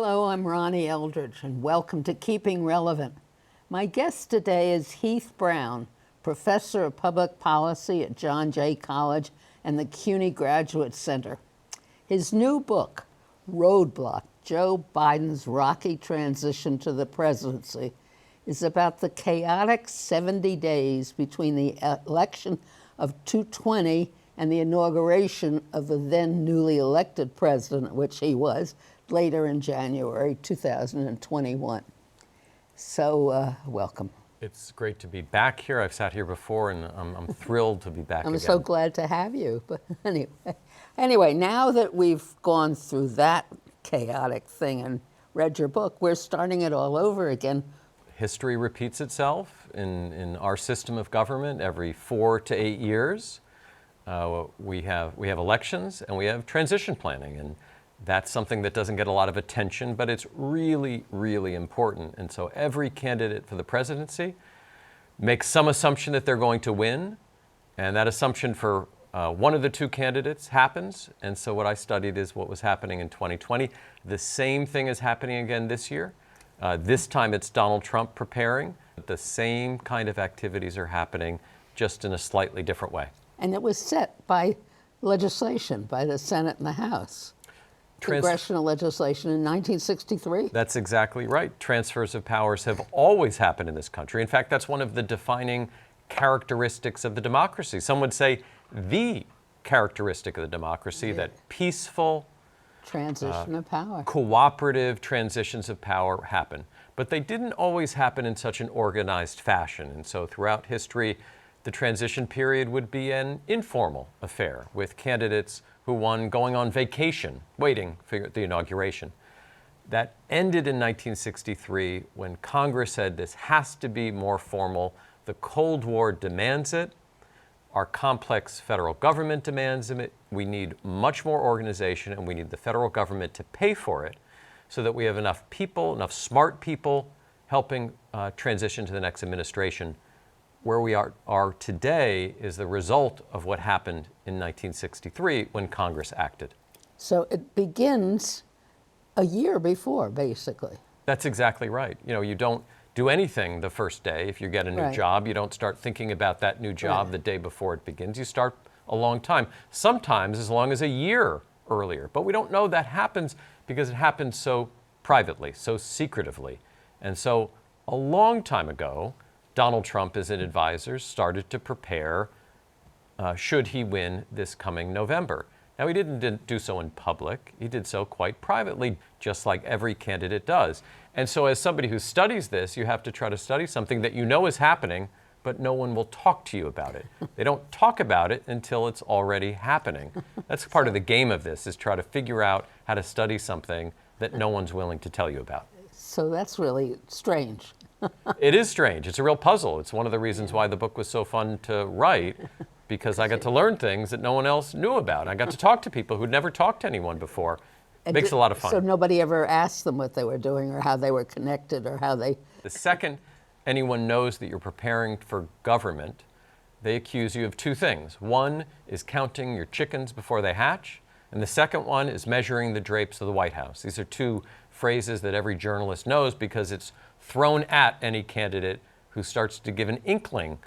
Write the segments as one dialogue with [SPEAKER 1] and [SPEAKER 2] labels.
[SPEAKER 1] Hello, I'm Ronnie Eldridge, and welcome to Keeping Relevant. My guest today is Heath Brown, Professor of Public Policy at John Jay College and the CUNY Graduate Center. His new book, ROADBLOCKED, Joe Biden's Rocky Transition to the Presidency, is about the chaotic 70 days between the election of 2020 and the inauguration of the then newly elected president, which he was, later in January 2021. So, welcome.
[SPEAKER 2] It's great to be back here. I've sat here before, and I'm thrilled to be back again.
[SPEAKER 1] I'm so glad to have you. But anyway, now that we've gone through that chaotic thing and read your book, we're starting it all over again.
[SPEAKER 2] History repeats itself in our system of government every 4 to 8 years. We have elections and we have transition planning, and that's something that doesn't get a lot of attention, but it's really, really important. And so every candidate for the presidency makes some assumption that they're going to win, and that assumption for one of the two candidates happens. And so what I studied is what was happening in 2020. The same thing is happening again this year. This time it's Donald Trump preparing. The same kind of activities are happening, just in a slightly different way.
[SPEAKER 1] And it was set by legislation, by the Senate and the House. Congressional legislation in 1963.
[SPEAKER 2] That's exactly right. Transfers of powers have always happened in this country. In fact, that's one of the defining characteristics of the democracy. Some would say the characteristic of the democracy, that peaceful
[SPEAKER 1] transition of power,
[SPEAKER 2] cooperative transitions of power happen. But they didn't always happen in such an organized fashion. And so throughout history, the transition period would be an informal affair, with candidates who won going on vacation, waiting for the inauguration. That ended in 1963 when Congress said this has to be more formal. The Cold War demands it. Our complex federal government demands it. We need much more organization, and we need the federal government to pay for it so that we have enough people, enough smart people helping transition to the next administration. Where we are today is the result of what happened in 1963 when Congress acted.
[SPEAKER 1] So it begins a year before, basically.
[SPEAKER 2] That's exactly right. You know, you don't do anything the first day. If you get a new job, you don't start thinking about that new job the day before it begins. You start a long time, sometimes as long as a year earlier. But we don't know that happens because it happens so privately, so secretively. And so a long time ago, Donald Trump, as an advisor, started to prepare should he win this coming November. Now, he didn't do so in public. He did so quite privately, just like every candidate does. And so as somebody who studies this, you have to try to study something that you know is happening, but no one will talk to you about it. They don't talk about it until it's already happening. That's part of the game of this, is try to figure out how to study something that no one's willing to tell you about.
[SPEAKER 1] So that's really strange.
[SPEAKER 2] It is strange. It's a real puzzle. It's one of the reasons why the book was so fun to write, because I got to learn things that no one else knew about. I got to talk to people who'd never talked to anyone before. It makes a lot of fun.
[SPEAKER 1] So nobody ever asked them what they were doing or how they were connected or how they...
[SPEAKER 2] The second anyone knows that you're preparing for government, they accuse you of two things. One is counting your chickens before they hatch, and the second one is measuring the drapes of the White House. These are two phrases that every journalist knows because it's thrown at any candidate who starts to give an inkling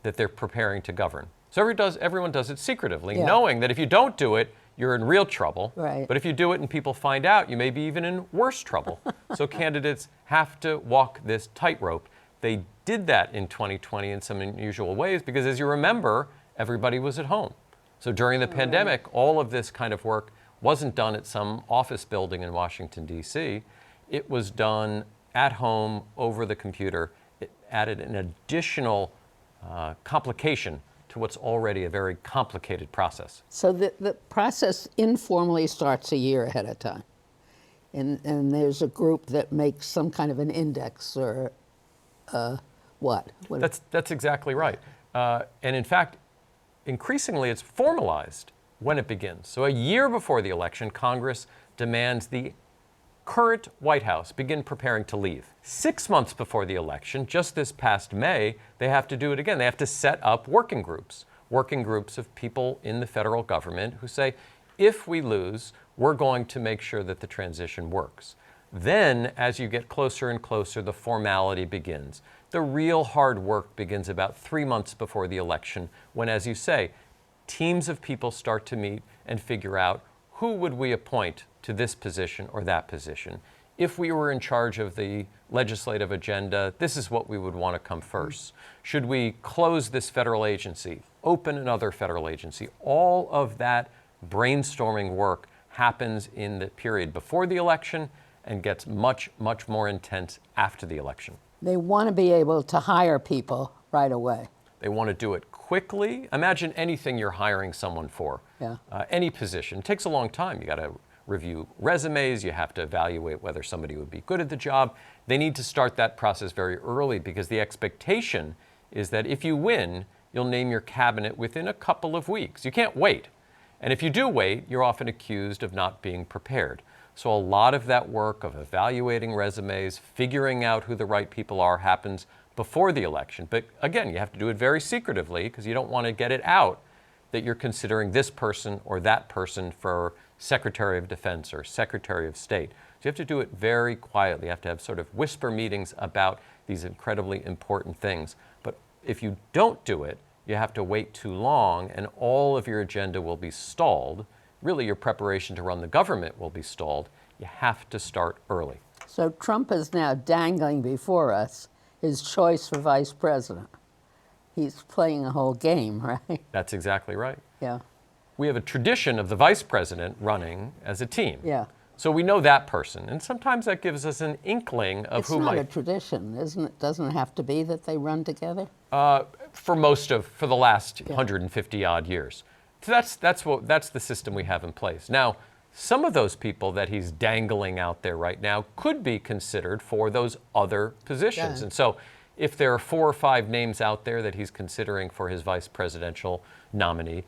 [SPEAKER 2] that they're preparing to govern. So everyone does it secretively, knowing that if you don't do it, you're in real trouble.
[SPEAKER 1] Right.
[SPEAKER 2] But if you do it and people find out, you may be even in worse trouble. So candidates have to walk this tightrope. They did that in 2020 in some unusual ways because, as you remember, everybody was at home. So during the pandemic, all of this kind of work wasn't done at some office building in Washington, D.C. It was done at home over the computer. It added an additional complication to what's already a very complicated process.
[SPEAKER 1] So the process informally starts a year ahead of time. And there's a group that makes some kind of an index or what?
[SPEAKER 2] That's exactly right. And in fact, increasingly it's formalized when it begins. So a year before the election, Congress demands the current White House begin preparing to leave. 6 months before the election, just this past May, they have to do it again. They have to set up working groups of people in the federal government who say, if we lose, we're going to make sure that the transition works. Then, as you get closer and closer, the formality begins. The real hard work begins about 3 months before the election, when, as you say, teams of people start to meet and figure out who would we appoint to this position or that position. If we were in charge of the legislative agenda, this is what we would want to come first. Should we close this federal agency, open another federal agency? All of that brainstorming work happens in the period before the election and gets much, much more intense after the election.
[SPEAKER 1] They want to be able to hire people right away.
[SPEAKER 2] They want to do it quickly. Imagine anything you're hiring someone for.
[SPEAKER 1] Yeah.
[SPEAKER 2] Any position. It takes a long time. You got to review resumes. You have to evaluate whether somebody would be good at the job. They need to start that process very early because the expectation is that if you win, you'll name your cabinet within a couple of weeks. You can't wait. And if you do wait, you're often accused of not being prepared. So a lot of that work of evaluating resumes, figuring out who the right people are, happens before the election. But again, you have to do it very secretively because you don't want to get it out that you're considering this person or that person for Secretary of Defense or Secretary of State. So you have to do it very quietly. You have to have sort of whisper meetings about these incredibly important things. But if you don't do it, you have to wait too long and all of your agenda will be stalled. Really, your preparation to run the government will be stalled. You have to start early.
[SPEAKER 1] So Trump is now dangling before us his choice for vice president. He's playing a whole game, right?
[SPEAKER 2] That's exactly right.
[SPEAKER 1] Yeah.
[SPEAKER 2] We have a tradition of the vice president running as a team.
[SPEAKER 1] Yeah.
[SPEAKER 2] So we know that person, and sometimes that gives us an inkling of who might.
[SPEAKER 1] It's not a tradition, isn't it? Doesn't it have to be that they run together?
[SPEAKER 2] For the last 150 odd years. So that's the system we have in place. Now, some of those people that he's dangling out there right now could be considered for those other positions.
[SPEAKER 1] Yeah.
[SPEAKER 2] And so if there are 4 or 5 names out there that he's considering for his vice presidential nominee,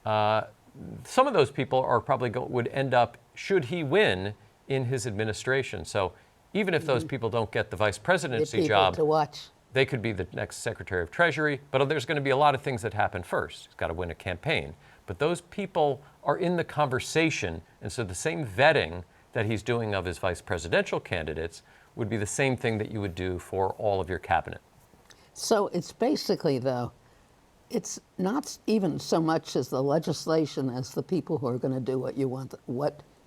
[SPEAKER 2] some of those people are probably would end up, should he win, in his administration. So even if those people don't get the vice presidency job,
[SPEAKER 1] to watch.
[SPEAKER 2] they could be the next Secretary of Treasury, but there's going to be a lot of things that happen first. He's got to win a campaign. But those people are in the conversation, and so the same vetting that he's doing of his vice presidential candidates would be the same thing that you would do for all of your cabinet.
[SPEAKER 1] So it's basically, though, it's not even so much as the legislation as the people who are going to do what you want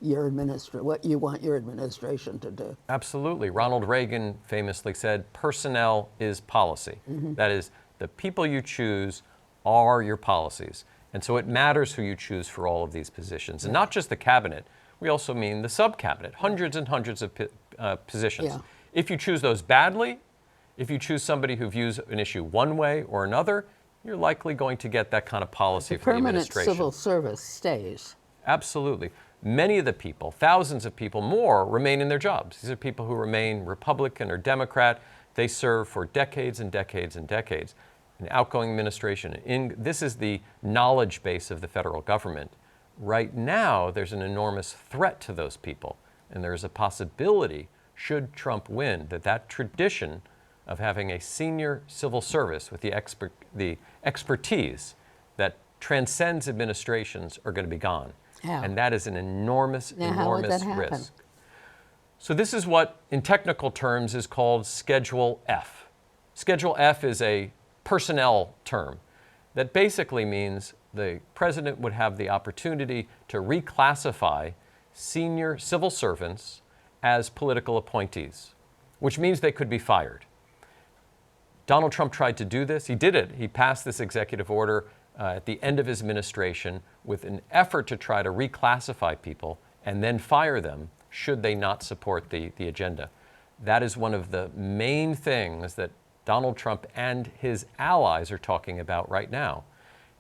[SPEAKER 1] your administration to do.
[SPEAKER 2] Absolutely. Ronald Reagan famously said, personnel is policy. Mm-hmm. That is, the people you choose are your policies. And so it matters who you choose for all of these positions. And not just the cabinet, we also mean the sub-cabinet, hundreds and hundreds of positions. Yeah. If you choose those badly, if you choose somebody who views an issue one way or another, you're likely going to get that kind of policy for the administration.
[SPEAKER 1] Permanent civil service stays.
[SPEAKER 2] Absolutely. Many of the people, thousands of people more, remain in their jobs. These are people who remain Republican or Democrat. They serve for decades and decades and decades. An outgoing administration. This is the knowledge base of the federal government. Right now, there's an enormous threat to those people. And there's a possibility, should Trump win, that tradition of having a senior civil service with the expertise that transcends administrations are going to be gone.
[SPEAKER 1] How?
[SPEAKER 2] And that is an enormous
[SPEAKER 1] happen?
[SPEAKER 2] risk. So this is what, in technical terms, is called Schedule F. Schedule F is a personnel term that basically means the president would have the opportunity to reclassify senior civil servants as political appointees, which means they could be fired. Donald Trump tried to do this. He did it. He passed this executive order at the end of his administration with an effort to try to reclassify people and then fire them should they not support the agenda. That is one of the main things that Donald Trump and his allies are talking about right now.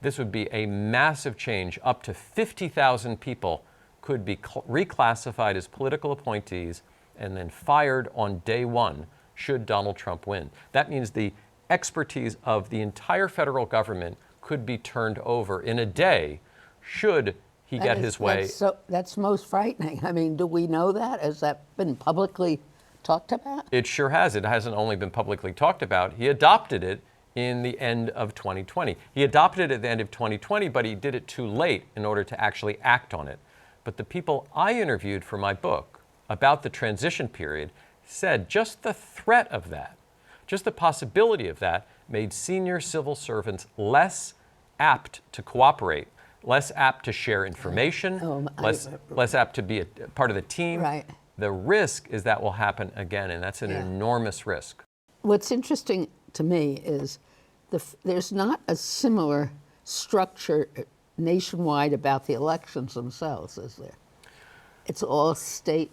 [SPEAKER 2] This would be a massive change. Up to 50,000 people could be reclassified as political appointees and then fired on day one should Donald Trump win. That means the expertise of the entire federal government could be turned over in a day should he get his way.
[SPEAKER 1] That's most frightening. I mean, do we know that? Has that been publicly talked about?
[SPEAKER 2] It sure has. It hasn't only been publicly talked about. He adopted it in the end of 2020. He adopted it at the end of 2020, but he did it too late in order to actually act on it. But the people I interviewed for my book about the transition period said just the threat of that, just the possibility of that, made senior civil servants less apt to cooperate, less apt to share information, less apt to be a part of the team.
[SPEAKER 1] Right.
[SPEAKER 2] The risk is that will happen again, and that's an enormous risk.
[SPEAKER 1] What's interesting to me is there's not a similar structure nationwide about the elections themselves, is there? It's all state,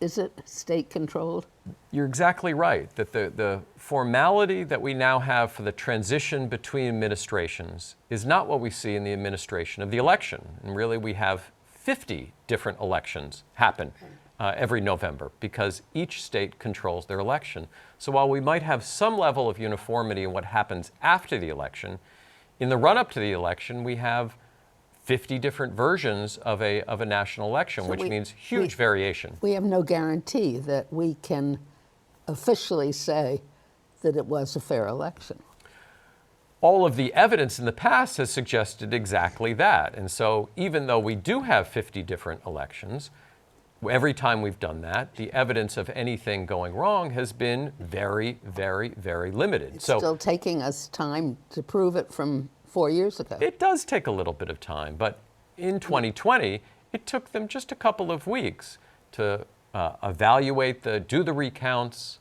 [SPEAKER 1] is it state controlled?
[SPEAKER 2] You're exactly right, that the formality that we now have for the transition between administrations is not what we see in the administration of the election. And really we have 50 different elections happen every November because each state controls their election. So while we might have some level of uniformity in what happens after the election, in the run-up to the election we have 50 different versions of a national election, which means huge variation.
[SPEAKER 1] We have no guarantee that we can officially say that it was a fair election.
[SPEAKER 2] All of the evidence in the past has suggested exactly that. And so even though we do have 50 different elections, every time we've done that, the evidence of anything going wrong has been very, very, very limited.
[SPEAKER 1] It's still taking us time to prove it from 4 years ago.
[SPEAKER 2] It does take a little bit of time, but in 2020, it took them just a couple of weeks to evaluate do the recounts.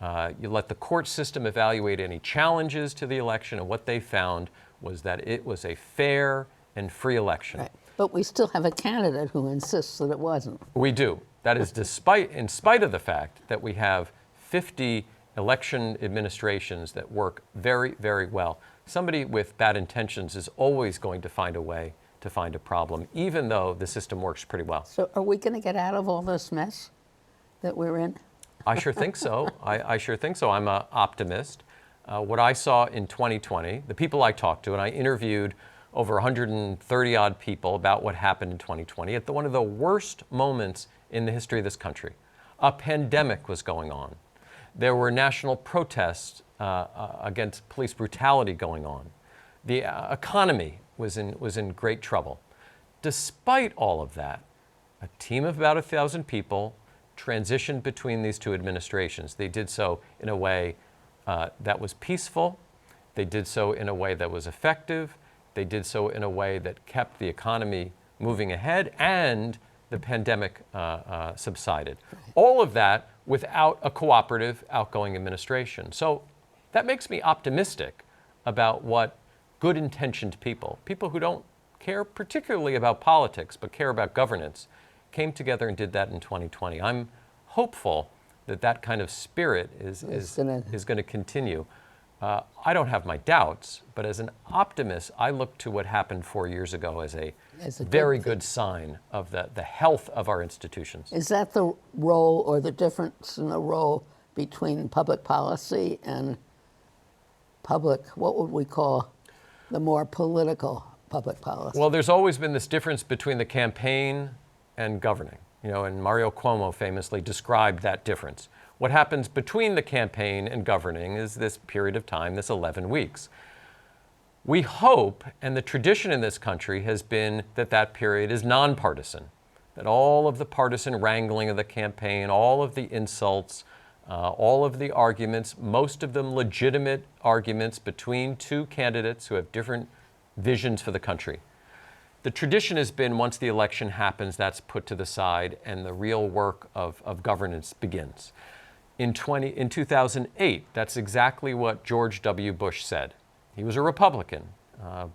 [SPEAKER 2] You let the court system evaluate any challenges to the election, and what they found was that it was a fair and free election.
[SPEAKER 1] Right. But we still have a candidate who insists that it wasn't.
[SPEAKER 2] We do. That is in spite of the fact that we have 50 election administrations that work very, very well. Somebody with bad intentions is always going to find a way to find a problem, even though the system works pretty well.
[SPEAKER 1] So are we going to get out of all this mess that we're in?
[SPEAKER 2] I sure think so. I sure think so. I'm an optimist. What I saw in 2020, the people I talked to, and I interviewed over 130 odd people about what happened in 2020 at one of the worst moments in the history of this country. A pandemic was going on. There were national protests against police brutality going on. The economy was in great trouble. Despite all of that, a team of about 1,000 people transitioned between these two administrations. They did so in a way that was peaceful. They did so in a way that was effective. They did so in a way that kept the economy moving ahead and the pandemic subsided. All of that without a cooperative, outgoing administration. So that makes me optimistic about what good-intentioned people who don't care particularly about politics but care about governance, came together and did that in 2020. I'm hopeful that that kind of spirit is going to continue. I don't have my doubts, but as an optimist, I look to what happened 4 years ago as a very good sign of the health of our institutions.
[SPEAKER 1] Is that the role or the difference in the role between public policy and public, what would we call the more political public policy?
[SPEAKER 2] Well, there's always been this difference between the campaign and governing. You know, and Mario Cuomo famously described that difference. What happens between the campaign and governing is this period of time, this 11 weeks. We hope, and the tradition in this country has been that that period is nonpartisan, that all of the partisan wrangling of the campaign, all of the insults, all of the arguments, most of them legitimate arguments between two candidates who have different visions for the country. The tradition has been once the election happens, that's put to the side and the real work of governance begins. In 2008, that's exactly what George W. Bush said. He was a Republican.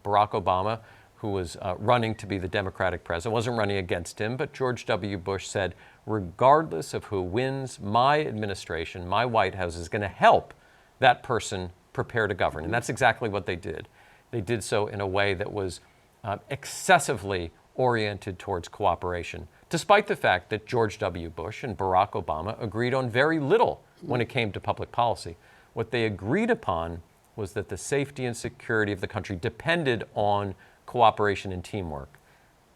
[SPEAKER 2] Barack Obama, who was running to be the Democratic president, wasn't running against him, but George W. Bush said, regardless of who wins, my administration, my White House is going to help that person prepare to govern. And that's exactly what they did. They did so in a way that was excessively oriented towards cooperation, despite the fact that George W. Bush and Barack Obama agreed on very little when it came to public policy. What they agreed upon was that the safety and security of the country depended on cooperation and teamwork.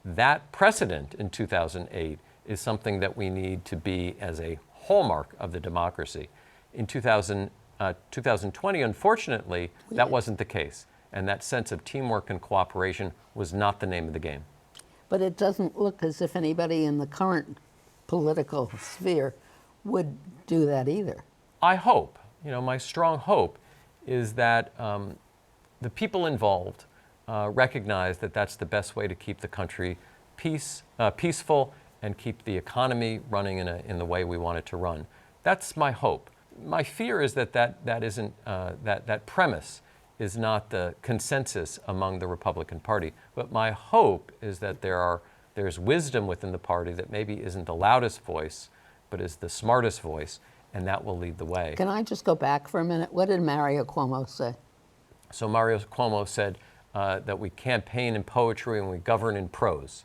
[SPEAKER 2] That precedent in 2008 is something that we need to be as a hallmark of the democracy. In 2020, unfortunately, that wasn't the case. And that sense of teamwork and cooperation was not the name of the game.
[SPEAKER 1] But it doesn't look as if anybody in the current political sphere would do that either.
[SPEAKER 2] I hope, my strong hope is that the people involved recognize that that's the best way to keep the country peaceful and keep the economy running in the way we want it to run. That's my hope. My fear is that premise is not the consensus among the Republican Party. But my hope is that there's wisdom within the party that maybe isn't the loudest voice, but is the smartest voice, and that will lead the way.
[SPEAKER 1] Can I just go back for a minute? What did Mario Cuomo say?
[SPEAKER 2] So Mario Cuomo said that we campaign in poetry and we govern in prose,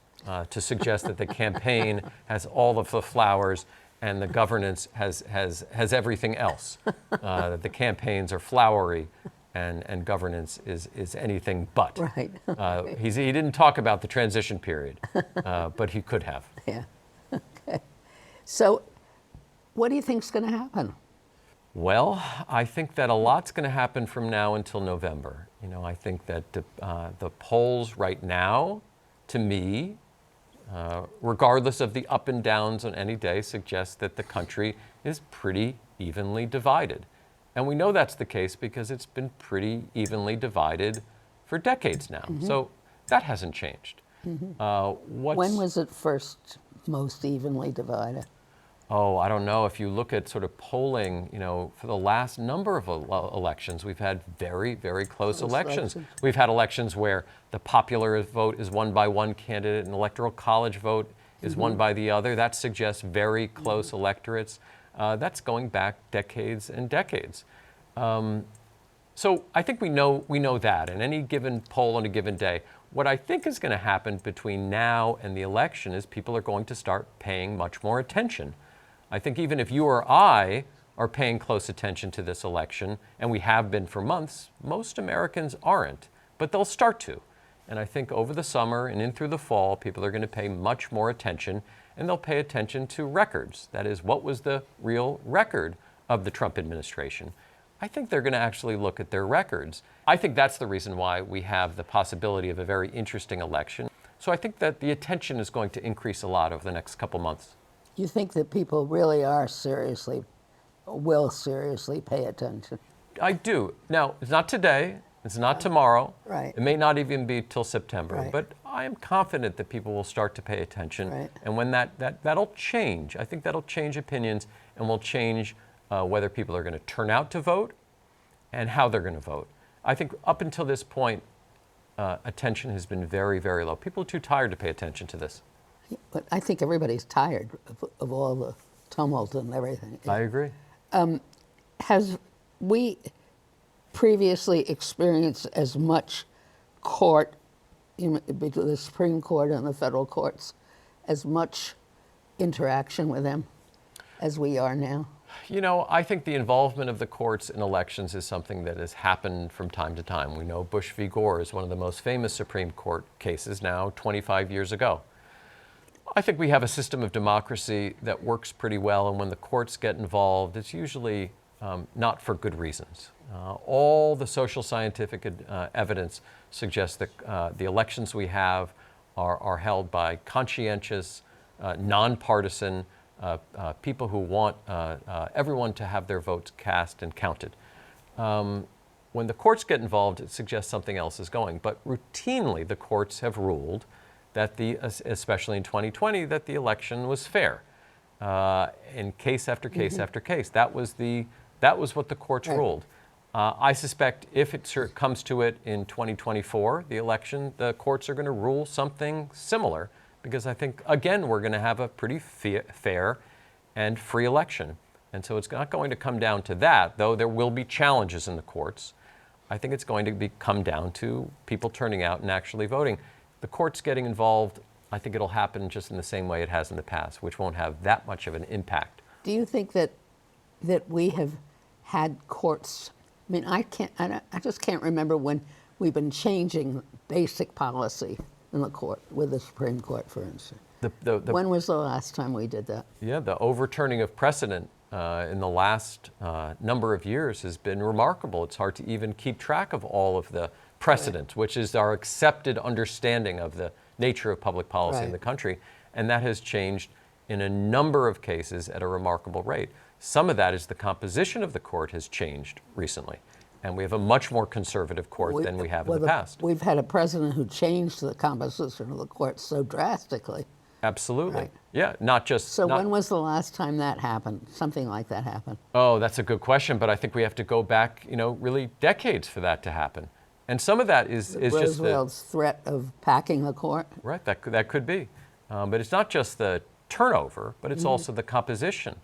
[SPEAKER 2] to suggest that the campaign has all of the flowers and the governance has everything else. That the campaigns are flowery and governance is anything but.
[SPEAKER 1] Right.
[SPEAKER 2] He didn't talk about the transition period, but he could have.
[SPEAKER 1] Yeah. Okay. So what do you think's going to happen?
[SPEAKER 2] Well, I think that a lot's going to happen from now until November. I think that the polls right now, to me, regardless of the up and downs on any day, suggest that the country is pretty evenly divided. And we know that's the case because it's been pretty evenly divided for decades now. Mm-hmm. So that hasn't changed. Mm-hmm.
[SPEAKER 1] When was it first most evenly divided?
[SPEAKER 2] Oh, I don't know. If you look at sort of polling, for the last number of elections, we've had very, very close elections. We've had elections where the popular vote is won by one candidate, and the electoral college vote is won by the other. That suggests very close electorates. That's going back decades and decades. So I think we know that in any given poll on a given day. What I think is going to happen between now and the election is people are going to start paying much more attention. I think even if you or I are paying close attention to this election, and we have been for months, most Americans aren't, but they'll start to. And I think over the summer and in through the fall, people are going to pay much more attention, and they'll pay attention to records. That is, what was the real record of the Trump administration? I think they're going to actually look at their records. I think that's the reason why we have the possibility of a very interesting election. So I think that the attention is going to increase a lot over the next couple months.
[SPEAKER 1] You think that people really will seriously pay attention?
[SPEAKER 2] I do. Now, it's not today, it's not tomorrow.
[SPEAKER 1] Right.
[SPEAKER 2] It may not even be till September,
[SPEAKER 1] right.
[SPEAKER 2] But I am confident that people will start to pay attention.
[SPEAKER 1] Right.
[SPEAKER 2] And when that'll change, I think that'll change opinions and will change whether people are going to turn out to vote and how they're going to vote. I think up until this point, attention has been very, very low. People are too tired to pay attention to this.
[SPEAKER 1] But I think everybody's tired of all the tumult and everything.
[SPEAKER 2] I agree.
[SPEAKER 1] Has we previously experienced as much court, between the Supreme Court and the federal courts, as much interaction with them as we are now?
[SPEAKER 2] I think the involvement of the courts in elections is something that has happened from time to time. We know Bush v. Gore is one of the most famous Supreme Court cases now, 25 years ago. I think we have a system of democracy that works pretty well, and when the courts get involved, it's usually not for good reasons. All the social scientific evidence suggests that the elections we have are held by conscientious, nonpartisan people who want everyone to have their votes cast and counted. When the courts get involved, it suggests something else is going. But routinely, the courts have ruled that especially in 2020, that the election was fair. In case after case after case, that was what the courts ruled. I suspect if it comes to it in 2024, the election, the courts are going to rule something similar, because I think, again, we're going to have a pretty fair and free election. And so it's not going to come down to that, though there will be challenges in the courts. I think it's going to come down to people turning out and actually voting. The courts getting involved, I think it'll happen just in the same way it has in the past, which won't have that much of an impact.
[SPEAKER 1] Do you think that we have had courts? I mean, I just can't remember when we've been changing basic policy in the court, with the Supreme Court, for instance. When was the last time we did that?
[SPEAKER 2] Yeah, the overturning of precedent in the last number of years has been remarkable. It's hard to even keep track of all of the precedent, which is our accepted understanding of the nature of public policy in the country. And that has changed in a number of cases at a remarkable rate. Some of that is the composition of the court has changed recently, and we have a much more conservative court than we have in the past.
[SPEAKER 1] We've had a president who changed the composition of the court so drastically.
[SPEAKER 2] Absolutely.
[SPEAKER 1] Right.
[SPEAKER 2] Yeah, not just...
[SPEAKER 1] So when was the last time that happened, something like that happened?
[SPEAKER 2] Oh, that's a good question, but I think we have to go back, really decades for that to happen. And some of that is just
[SPEAKER 1] Roosevelt's threat of packing the court?
[SPEAKER 2] Right, that could be. But it's not just the turnover, but it's also the composition.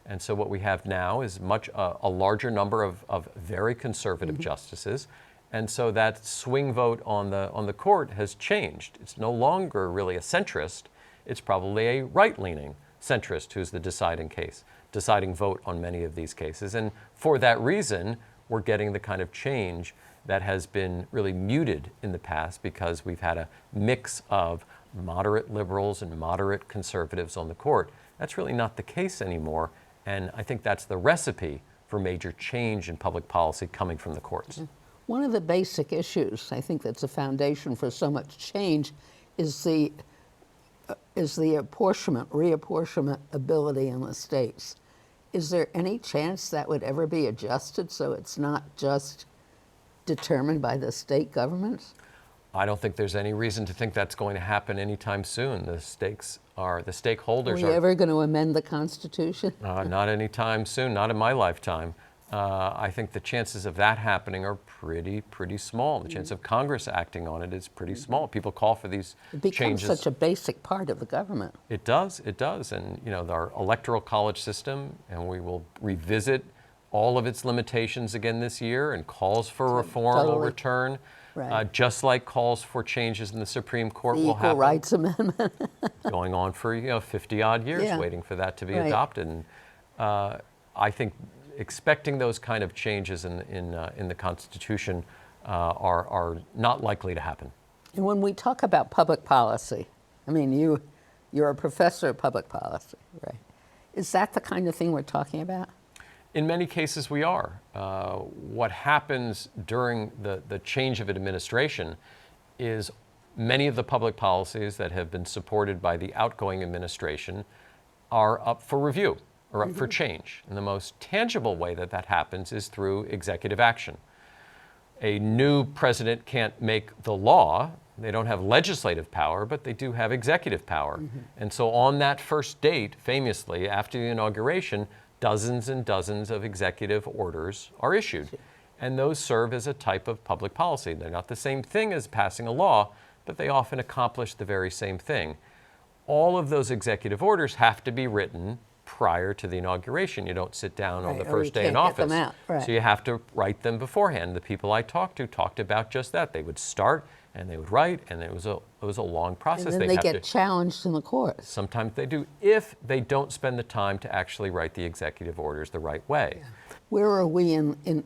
[SPEAKER 2] And so what we have now is a larger number of very conservative justices. And so that swing vote on the court has changed. It's no longer really a centrist. It's probably a right-leaning centrist who's the deciding vote on many of these cases. And for that reason, we're getting the kind of change that has been really muted in the past because we've had a mix of moderate liberals and moderate conservatives on the court. That's really not the case anymore. And I think that's the recipe for major change in public policy coming from the courts.
[SPEAKER 1] One of the basic issues, I think that's a foundation for so much change, is the reapportionment ability in the states. Is there any chance that would ever be adjusted so it's not just determined by the state governments?
[SPEAKER 2] I don't think there's any reason to think that's going to happen anytime soon. The stakeholders
[SPEAKER 1] Are we ever going to amend the Constitution?
[SPEAKER 2] Not anytime soon, not in my lifetime. I think the chances of that happening are pretty small. The chance of Congress acting on it is pretty small. People call for these
[SPEAKER 1] It becomes
[SPEAKER 2] changes.
[SPEAKER 1] such a basic part of the government.
[SPEAKER 2] It does. And our electoral college system, and we will revisit all of its limitations again this year, and calls for reform will return. Right. Just like calls for changes in the Supreme Court will happen.
[SPEAKER 1] The Equal Rights Amendment.
[SPEAKER 2] Going on for 50-odd years, waiting for that to be adopted. And I think expecting those kind of changes in the Constitution are not likely to happen.
[SPEAKER 1] And when we talk about public policy, I mean, you're a professor of public policy, right? Is that the kind of thing we're talking about?
[SPEAKER 2] In many cases, we are. What happens during the change of administration is many of the public policies that have been supported by the outgoing administration are up for review or up for change. And the most tangible way that happens is through executive action. A new president can't make the law. They don't have legislative power, but they do have executive power. And so on that first date, famously, after the inauguration, dozens and dozens of executive orders are issued. And those serve as a type of public policy. They're not the same thing as passing a law, but they often accomplish the very same thing. All of those executive orders have to be written prior to the inauguration. You don't sit down on the first day in office. So you have to write them beforehand. The people I talked to talked about just that. They would start and they would write, and it was a long process.
[SPEAKER 1] And then they get challenged in the courts.
[SPEAKER 2] Sometimes they do, if they don't spend the time to actually write the executive orders the right way.
[SPEAKER 1] Where are we in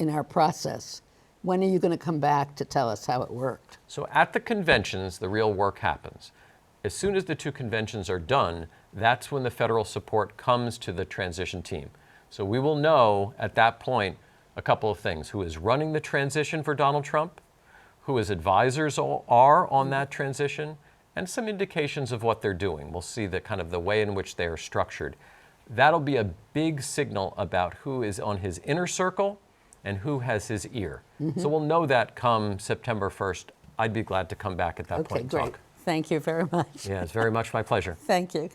[SPEAKER 1] our process? When are you going to come back to tell us how it worked?
[SPEAKER 2] So at the conventions, the real work happens. As soon as the two conventions are done, that's when the federal support comes to the transition team. So we will know at that point a couple of things: who is running the transition for Donald Trump, who his advisors are on that transition, and some indications of what they're doing. We'll see the way in which they are structured. That'll be a big signal about who is on his inner circle and who has his ear. So we'll know that come September 1st. I'd be glad to come back at that point and talk.
[SPEAKER 1] Thank you very much.
[SPEAKER 2] Yeah, it's very much my pleasure.
[SPEAKER 1] Thank you.